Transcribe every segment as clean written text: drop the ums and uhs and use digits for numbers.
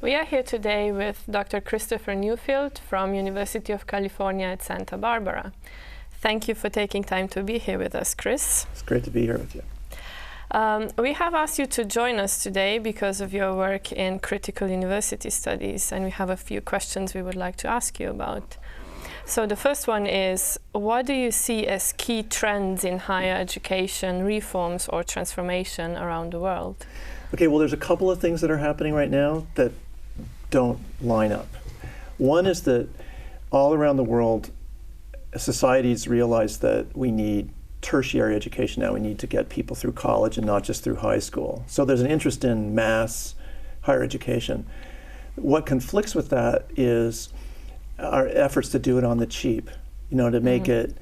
We are here today with Dr. Christopher Newfield from University of California at Santa Barbara. Thank you for taking time to be here with us, Chris. It's great to be here with you. We have asked you to join us today because of your work in critical university studies, and we have a few questions we would like to ask you about. So the first one is, what do you see as key trends in higher education reforms or transformation around the world? Okay, well, there's a couple of things that are happening right now that don't line up. One is that all around the world, societies realize that we need tertiary education now. We need to get people through college and not just through high school. So there's an interest in mass higher education. What conflicts with that is our efforts to do it on the cheap, to make it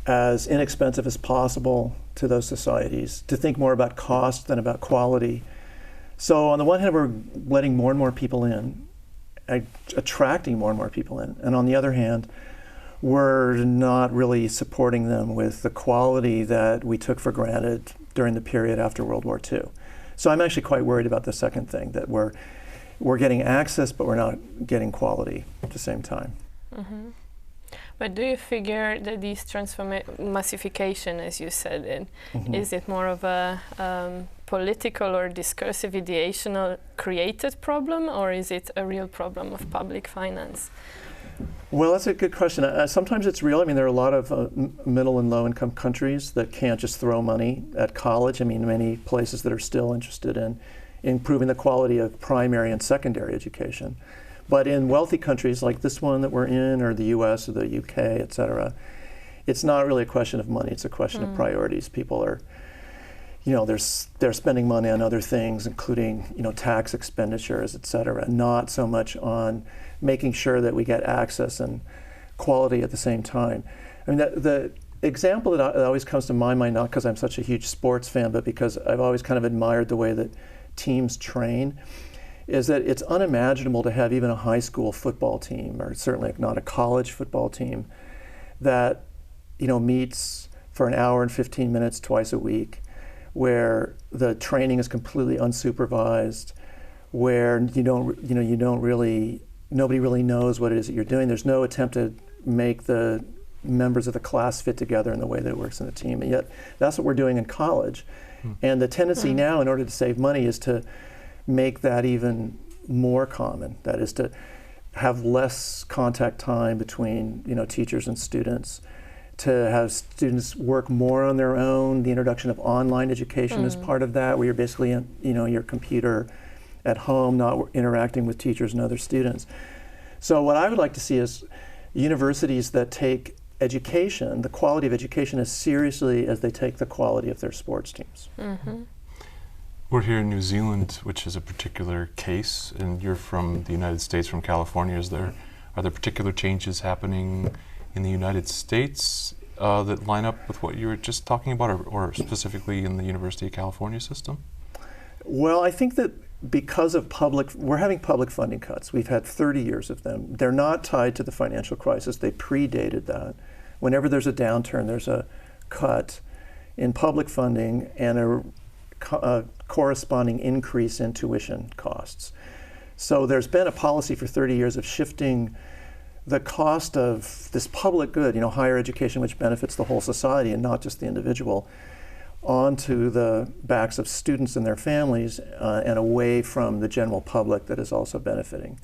as inexpensive as possible to those societies, to think more about cost than about quality. So on the one hand, we're letting more and more people in, attracting more and more people in. And on the other hand, we're not really supporting them with the quality that we took for granted during the period after World War II. So I'm actually quite worried about the second thing, that we're getting access, but we're not getting quality at the same time. Mm-hmm. But do you figure that these massification, as you said, is it more of a political or discursive ideational created problem, or is it a real problem of public finance? Well, that's a good question. Sometimes it's real. I mean, there are a lot of middle and low income countries that can't just throw money at college. I mean, many places that are still interested in improving the quality of primary and secondary education. But in wealthy countries like this one that we're in, or the US or the UK, et cetera, it's not really a question of money, it's a question of priorities. People are, they're spending money on other things, including, tax expenditures, et cetera, not so much on making sure that we get access and quality at the same time. I mean, the example that always comes to my mind, not because I'm such a huge sports fan, but because I've always kind of admired the way that teams train, is that it's unimaginable to have even a high school football team, or certainly not a college football team, that meets for an hour and 15 minutes twice a week, where the training is completely unsupervised, where nobody really knows what it is that you're doing. There's no attempt to make the members of the class fit together in the way that it works in a team, and yet that's what we're doing in college. And the tendency now, in order to save money, is to make that even more common. That is to have less contact time between teachers and students, to have students work more on their own. The introduction of online education is part of that, where you're basically in your computer at home, not interacting with teachers and other students. So what I would like to see is universities that take education, the quality of education, as seriously as they take the quality of their sports teams. We're here in New Zealand, which is a particular case, and you're from the United States, from California. Are there particular changes happening in the United States that line up with what you were just talking about, or specifically in the University of California system? Well, I think that because of we're having public funding cuts. We've had 30 years of them. They're not tied to the financial crisis. They predated that. Whenever there's a downturn, there's a cut in public funding and a corresponding increase in tuition costs. So there's been a policy for 30 years of shifting the cost of this public good, higher education, which benefits the whole society and not just the individual, onto the backs of students and their families, and away from the general public that is also benefiting.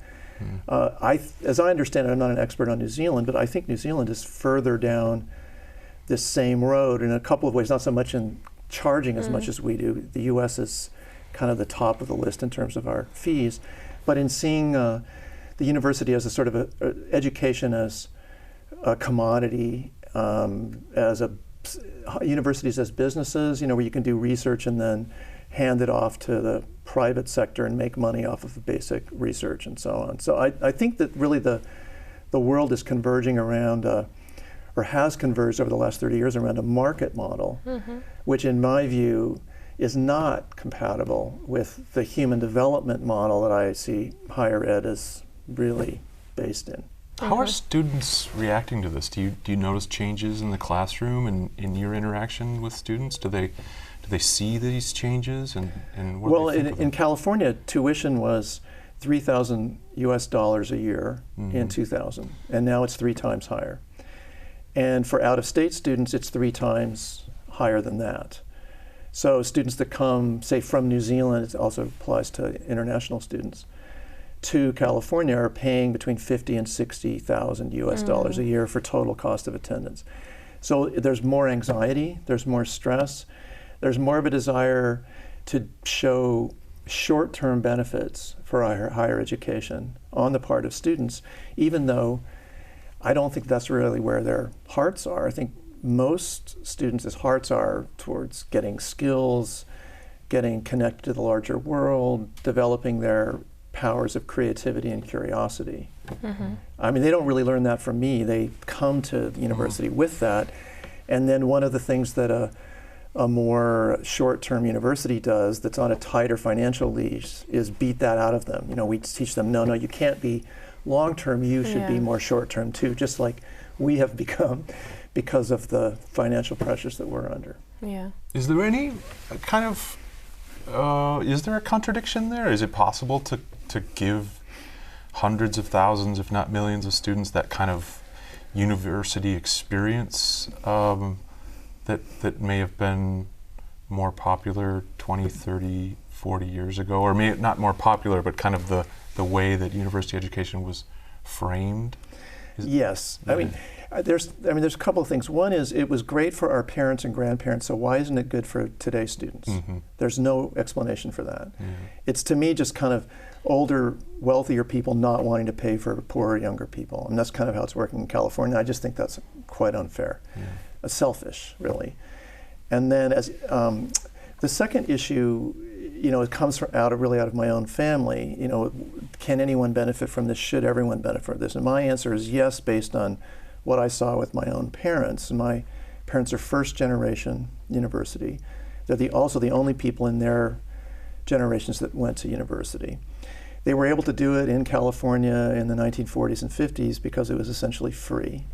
As I understand it, I'm not an expert on New Zealand, but I think New Zealand is further down this same road in a couple of ways, not so much in charging as much as we do. The US is kind of the top of the list in terms of our fees, but in seeing the university as a sort of education as a commodity, universities as businesses, where you can do research and then hand it off to the private sector and make money off of basic research and so on. So I think that really the world is converging around, or has converged over the last 30 years around a market model, which in my view is not compatible with the human development model that I see higher ed as really based in. How are students reacting to this? Do you notice changes in the classroom and in your interaction with students? Do they see these changes, and what do they think of them? In California, tuition was $3,000 US a year in 2000, and now it's 3 times higher. And for out-of-state students, it's 3 times higher than that. So students that come, say, from New Zealand, it also applies to international students, to California are paying between $50,000 and $60,000 US a year for total cost of attendance. So there's more anxiety, there's more stress, there's more of a desire to show short-term benefits for higher education on the part of students, even though I don't think that's really where their hearts are. I think most students' hearts are towards getting skills, getting connected to the larger world, developing their powers of creativity and curiosity. I mean, they don't really learn that from me. They come to the university with that. And then one of the things that a more short-term university does that's on a tighter financial leash is beat that out of them. You know, we teach them, no, you can't be long-term, you should be more short-term too, just like we have become because of the financial pressures that we're under. Yeah. Is there any kind of, is there a contradiction there? Is it possible to give hundreds of thousands, if not millions of students that kind of university experience that may have been more popular 20, 30, 40 years ago, or maybe not more popular, but kind of the way that university education was framed? Yes. I mean, there's a couple of things. One is it was great for our parents and grandparents, so why isn't it good for today's students? There's no explanation for that. It's, to me, just kind of older, wealthier people not wanting to pay for poorer, younger people. And that's kind of how it's working in California. I just think that's quite unfair. Selfish, really. And then as the second issue, you know, it comes out of my own family. You know, can anyone benefit from this? Should everyone benefit from this? And my answer is yes, based on what I saw with my own parents. And my parents are first generation university. They're also the only people in their generations that went to university. They were able to do it in California in the 1940s and 50s because it was essentially free.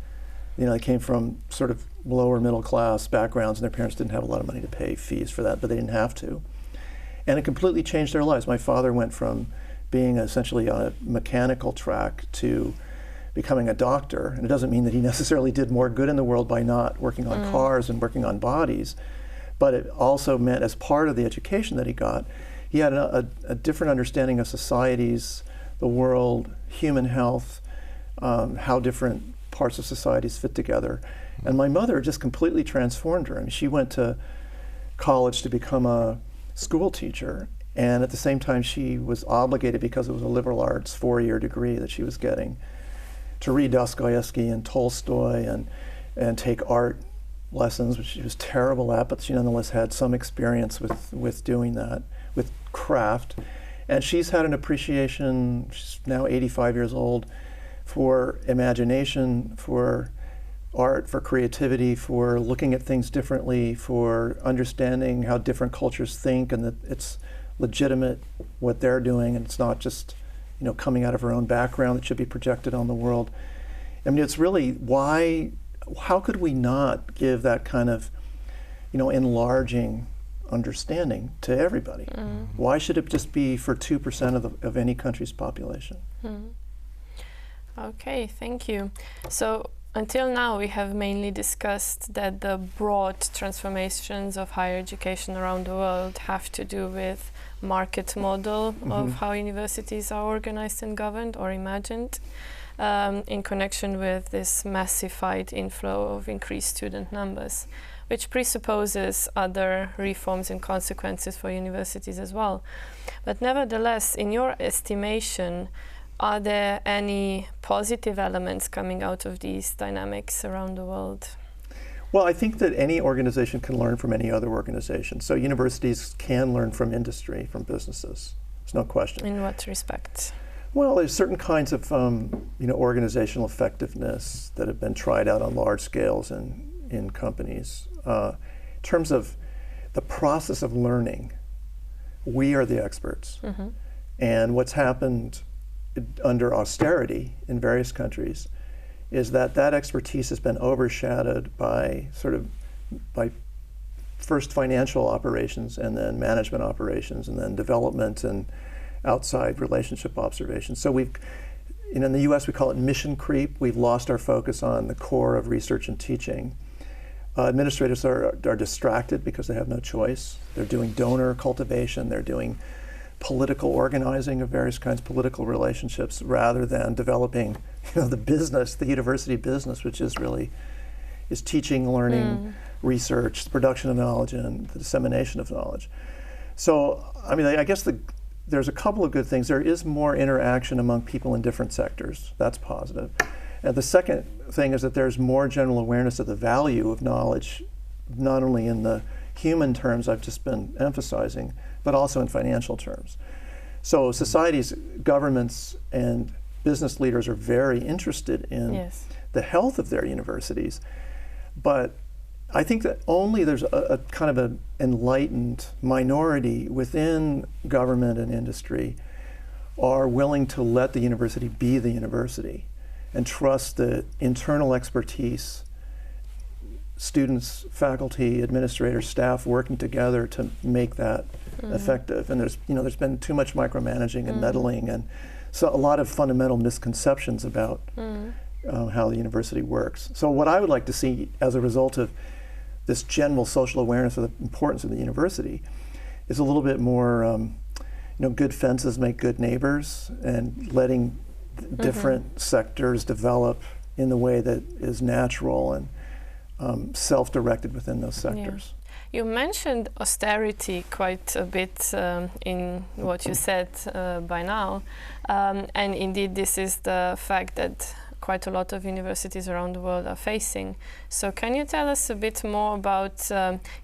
You know, they came from sort of lower middle class backgrounds, and their parents didn't have a lot of money to pay fees for that, but they didn't have to. And it completely changed their lives. My father went from being essentially on a mechanical track to becoming a doctor. And it doesn't mean that he necessarily did more good in the world by not working on cars and working on bodies, but it also meant, as part of the education that he got, he had a different understanding of societies, the world, human health, how different parts of societies fit together. And my mother just completely transformed her. I mean, she went to college to become a school teacher, and at the same time she was obligated, because it was a liberal arts 4-year degree that she was getting, to read Dostoevsky and Tolstoy and take art lessons, which she was terrible at, but she nonetheless had some experience with doing that, with craft. And she's had an appreciation, she's now 85 years old, for imagination, for art, for creativity, for looking at things differently, for understanding how different cultures think, and that it's legitimate what they're doing, and it's not just, you know, coming out of her own background that should be projected on the world. I mean, it's really how could we not give that kind of, you know, enlarging understanding to everybody? Why should it just be for 2% of any country's population? Okay, thank you. So until now we have mainly discussed that the broad transformations of higher education around the world have to do with market model of how universities are organized and governed or imagined, in connection with this massified inflow of increased student numbers, which presupposes other reforms and consequences for universities as well. But nevertheless, in your estimation, are there any positive elements coming out of these dynamics around the world? Well, I think that any organization can learn from any other organization. So universities can learn from industry, from businesses. There's no question. In what respect? Well, there's certain kinds of organizational effectiveness that have been tried out on large scales in companies. In terms of the process of learning, we are the experts. And what's happened under austerity in various countries is that expertise has been overshadowed by first financial operations, and then management operations, and then development and outside relationship observation. So we've, in the US we call it mission creep. We've lost our focus on the core of research and teaching. Administrators are distracted because they have no choice. They're doing donor cultivation, they're doing political organizing of various kinds of political relationships rather than developing the business, the university business, which is really teaching, learning, research, the production of knowledge, and the dissemination of knowledge. So, I mean, I guess there's a couple of good things. There is more interaction among people in different sectors. That's positive. And the second thing is that there's more general awareness of the value of knowledge, not only in the human terms I've just been emphasizing, but also in financial terms. So societies, governments, and business leaders are very interested in the health of their universities. But I think that only there's a kind of an enlightened minority within government and industry are willing to let the university be the university and trust the internal expertise, students, faculty, administrators, staff working together to make that effective. And there's been too much micromanaging and meddling, and so a lot of fundamental misconceptions about how the university works. So what I would like to see as a result of this general social awareness of the importance of the university is a little bit more, good fences make good neighbors, and letting different sectors develop in the way that is natural and self-directed within those sectors. You mentioned austerity quite a bit in what you said by now, and indeed this is the fact that quite a lot of universities around the world are facing. So can you tell us a bit more about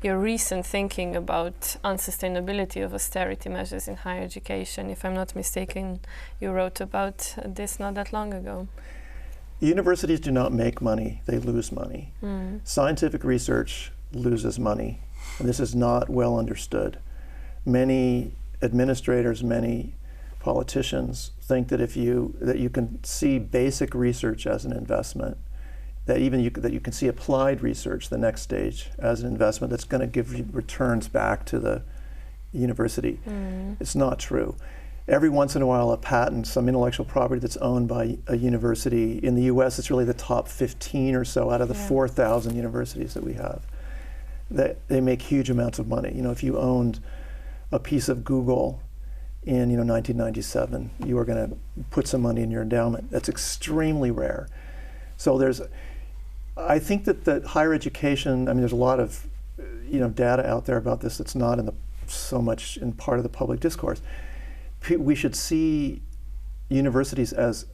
your recent thinking about unsustainability of austerity measures in higher education? If I'm not mistaken, you wrote about this not that long ago. Universities do not make money, they lose money. Scientific research loses money, and this is not well understood. Many administrators, many politicians think that that you can see basic research as an investment, that you can see applied research, the next stage, as an investment that's going to give you returns back to the university. It's not true. Every once in a while, a patent, some intellectual property that's owned by a university in the U.S., it's really the top 15 or so out of the 4,000 universities that we have. They make huge amounts of money. If you owned a piece of Google in 1997, you are going to put some money in your endowment. That's extremely rare. So I think that higher education, there's a lot of data out there about this that's not so much in part of the public discourse. We should see universities as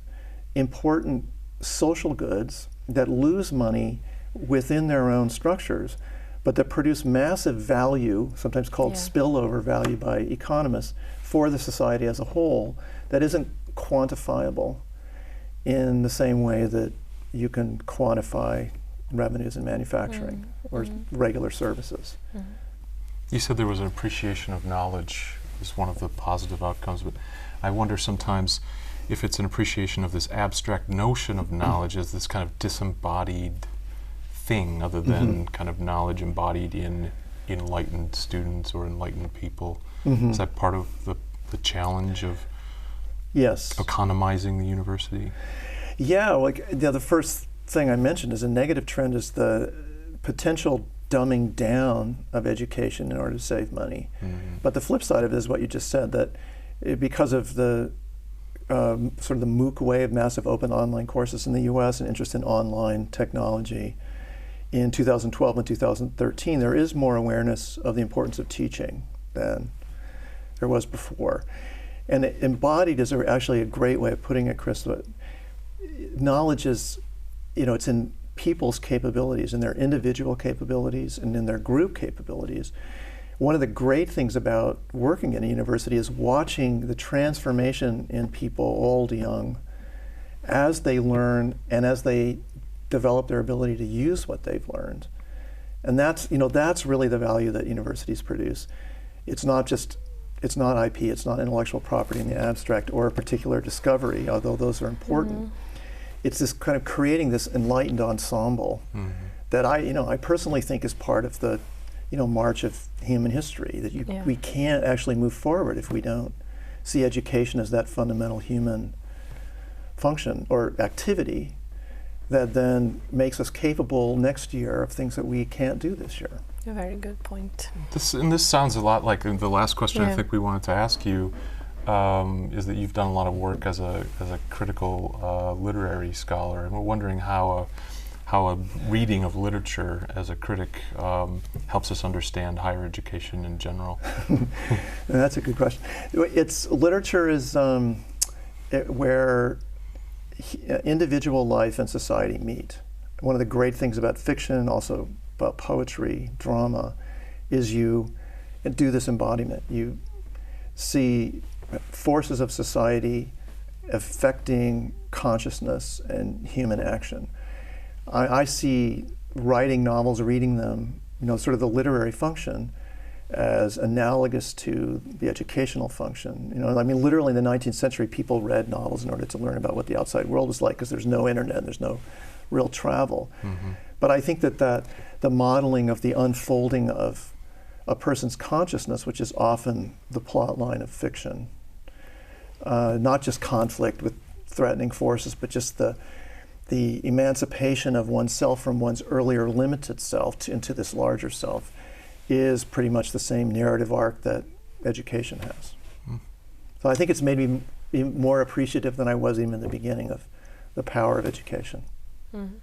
important social goods that lose money within their own structures, but that produce massive value, sometimes called spillover value by economists, for the society as a whole, that isn't quantifiable in the same way that you can quantify revenues in manufacturing or regular services. You said there was an appreciation of knowledge as one of the positive outcomes, but I wonder sometimes if it's an appreciation of this abstract notion of knowledge as this kind of disembodied thing, other than kind of knowledge embodied in enlightened students or enlightened people. Is that part of the challenge of economizing the university? Yeah, the first thing I mentioned is a negative trend is the potential dumbing down of education in order to save money. But the flip side of it is what you just said, that because of the sort of the MOOC way of massive open online courses in the US and interest in online technology, in 2012 and 2013, there is more awareness of the importance of teaching than there was before. And embodied is actually a great way of putting it, Chris. Knowledge is, it's in people's capabilities, in their individual capabilities and in their group capabilities. One of the great things about working in a university is watching the transformation in people, old, young, as they learn and as they develop their ability to use what they've learned. And that's really the value that universities produce. It's not IP, it's not intellectual property in the abstract or a particular discovery, although those are important. It's this kind of creating this enlightened ensemble that I personally think is part of the march of human history, that we can't actually move forward if we don't see education as that fundamental human function or activity that then makes us capable next year of things that we can't do this year. A very good point. This sounds a lot like the last question Yeah. I think we wanted to ask you, is that you've done a lot of work as a critical literary scholar, and we're wondering how a reading of literature as a critic helps us understand higher education in general. That's a good question. Literature is where individual life and society meet. One of the great things about fiction, also about poetry, drama, is you do this embodiment. You see forces of society affecting consciousness and human action. I see writing novels, reading them, sort of the literary function as analogous to the educational function. Literally in the 19th century, people read novels in order to learn about what the outside world was like, because there's no internet, there's no real travel. Mm-hmm. But I think that the modeling of the unfolding of a person's consciousness, which is often the plot line of fiction, not just conflict with threatening forces, but just the emancipation of oneself from one's earlier limited self into this larger self, is pretty much the same narrative arc that education has. Mm. So I think it's made me be more appreciative than I was even in the beginning of the power of education. Mm-hmm.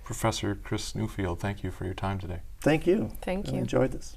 Professor Chris Newfield, thank you for your time today. Thank you. Thank you. I enjoyed this.